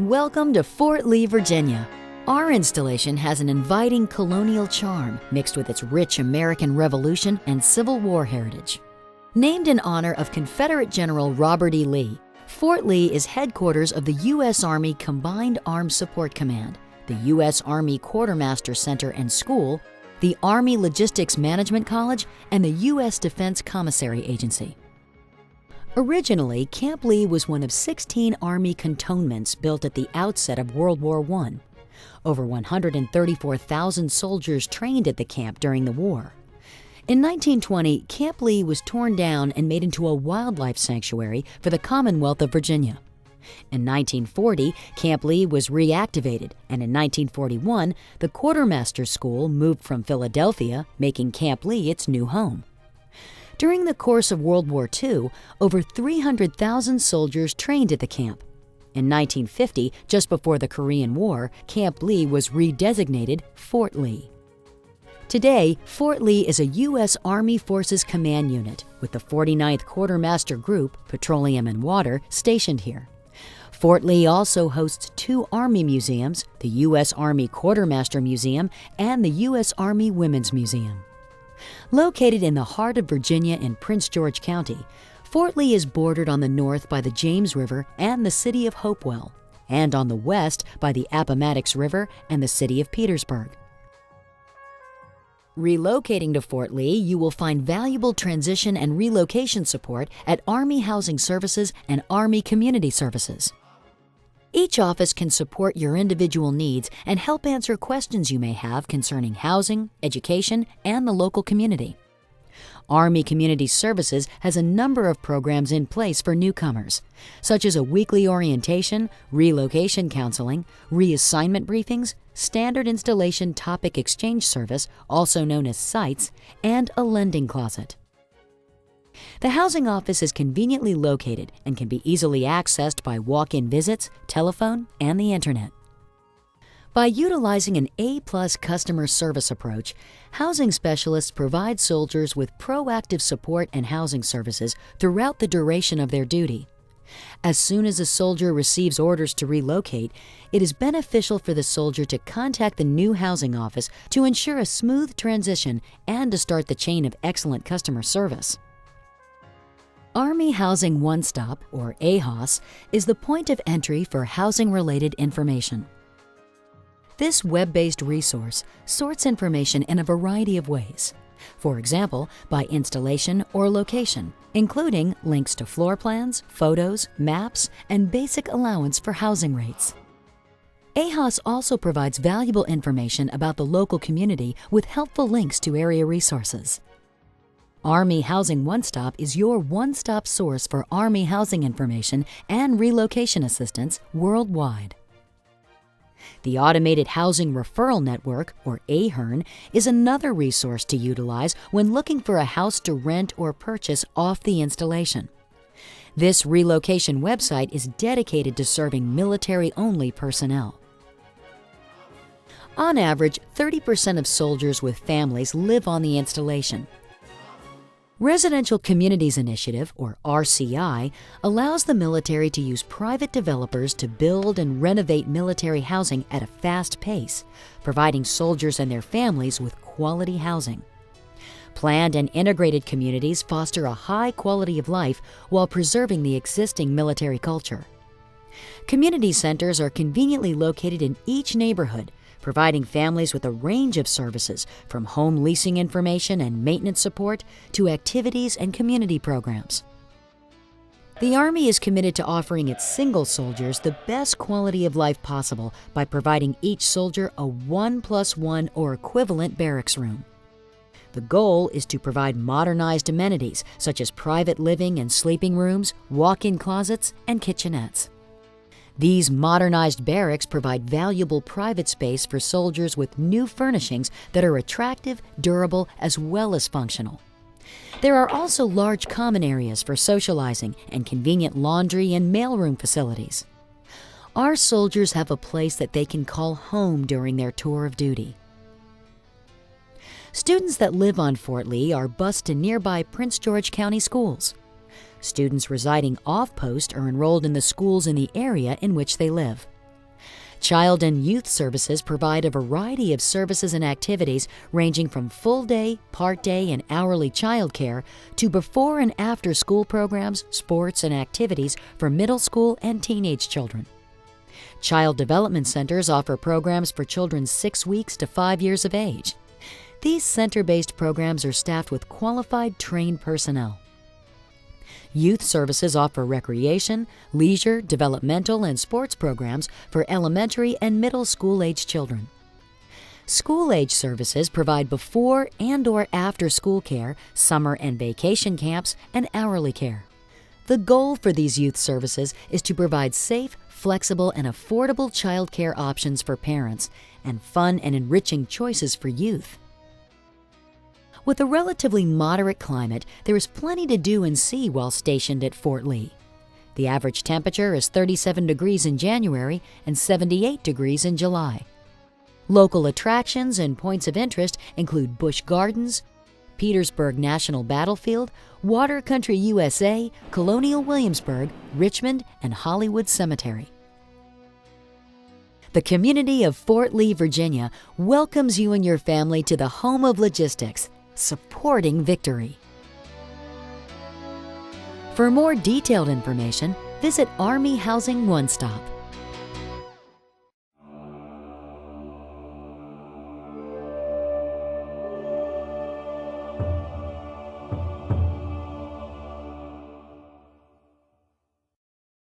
Welcome to Fort Lee, Virginia. Our installation has an inviting colonial charm mixed with its rich American Revolution and Civil War heritage. Named in honor of Confederate General Robert E. Lee, Fort Lee is headquarters of the U.S. Army Combined Arms Support Command, the U.S. Army Quartermaster Center and School, the Army Logistics Management College, and the U.S. Defense Commissary Agency. Originally, Camp Lee was one of 16 Army cantonments built at the outset of World War I. Over 134,000 soldiers trained at the camp during the war. In 1920, Camp Lee was torn down and made into a wildlife sanctuary for the Commonwealth of Virginia. In 1940, Camp Lee was reactivated, and in 1941, the Quartermaster School moved from Philadelphia, making Camp Lee its new home. During the course of World War II, over 300,000 soldiers trained at the camp. In 1950, just before the Korean War, Camp Lee was redesignated Fort Lee. Today, Fort Lee is a U.S. Army Forces Command unit with the 49th Quartermaster Group, Petroleum and Water, stationed here. Fort Lee also hosts two Army museums, the U.S. Army Quartermaster Museum and the U.S. Army Women's Museum. Located in the heart of Virginia in Prince George County, Fort Lee is bordered on the north by the James River and the city of Hopewell, and on the west by the Appomattox River and the city of Petersburg. Relocating to Fort Lee, you will find valuable transition and relocation support at Army Housing Services and Army Community Services. Each office can support your individual needs and help answer questions you may have concerning housing, education, and the local community. Army Community Services has a number of programs in place for newcomers, such as a weekly orientation, relocation counseling, reassignment briefings, standard installation topic exchange service, also known as SITES, and a lending closet. The housing office is conveniently located and can be easily accessed by walk-in visits, telephone, and the internet. By utilizing an A-plus customer service approach, housing specialists provide soldiers with proactive support and housing services throughout the duration of their duty. As soon as a soldier receives orders to relocate, it is beneficial for the soldier to contact the new housing office to ensure a smooth transition and to start the chain of excellent customer service. Army Housing One Stop, or AHOS, is the point of entry for housing-related information. This web-based resource sorts information in a variety of ways. For example, by installation or location, including links to floor plans, photos, maps, and basic allowance for housing rates. AHOS also provides valuable information about the local community with helpful links to area resources. Army Housing One Stop is your one-stop source for Army housing information and relocation assistance worldwide. The Automated Housing Referral Network, or AHERN, is another resource to utilize when looking for a house to rent or purchase off the installation. This relocation website is dedicated to serving military-only personnel. On average, 30% of soldiers with families live on the installation. Residential Communities Initiative, or RCI, allows the military to use private developers to build and renovate military housing at a fast pace, providing soldiers and their families with quality housing. Planned and integrated communities foster a high quality of life while preserving the existing military culture. Community centers are conveniently located in each neighborhood, providing families with a range of services from home leasing information and maintenance support to activities and community programs. The Army is committed to offering its single soldiers the best quality of life possible by providing each soldier a 1+1 or equivalent barracks room. The goal is to provide modernized amenities such as private living and sleeping rooms, walk-in closets, and kitchenettes. These modernized barracks provide valuable private space for soldiers with new furnishings that are attractive, durable, as well as functional. There are also large common areas for socializing and convenient laundry and mailroom facilities. Our soldiers have a place that they can call home during their tour of duty. Students that live on Fort Lee are bused to nearby Prince George County schools. Students residing off-post are enrolled in the schools in the area in which they live. Child and Youth Services provide a variety of services and activities ranging from full-day, part-day, and hourly childcare to before and after school programs, sports, and activities for middle school and teenage children. Child Development Centers offer programs for children 6 weeks to 5 years of age. These center-based programs are staffed with qualified, trained personnel. Youth Services offer recreation, leisure, developmental, and sports programs for elementary and middle school-age children. School-age services provide before and/or after-school care, summer and vacation camps, and hourly care. The goal for these youth services is to provide safe, flexible, and affordable child care options for parents and fun and enriching choices for youth. With a relatively moderate climate, there is plenty to do and see while stationed at Fort Lee. The average temperature is 37 degrees in January and 78 degrees in July. Local attractions and points of interest include Busch Gardens, Petersburg National Battlefield, Water Country USA, Colonial Williamsburg, Richmond, and Hollywood Cemetery. The community of Fort Lee, Virginia welcomes you and your family to the home of logistics, supporting victory. For more detailed information, visit Army Housing One Stop.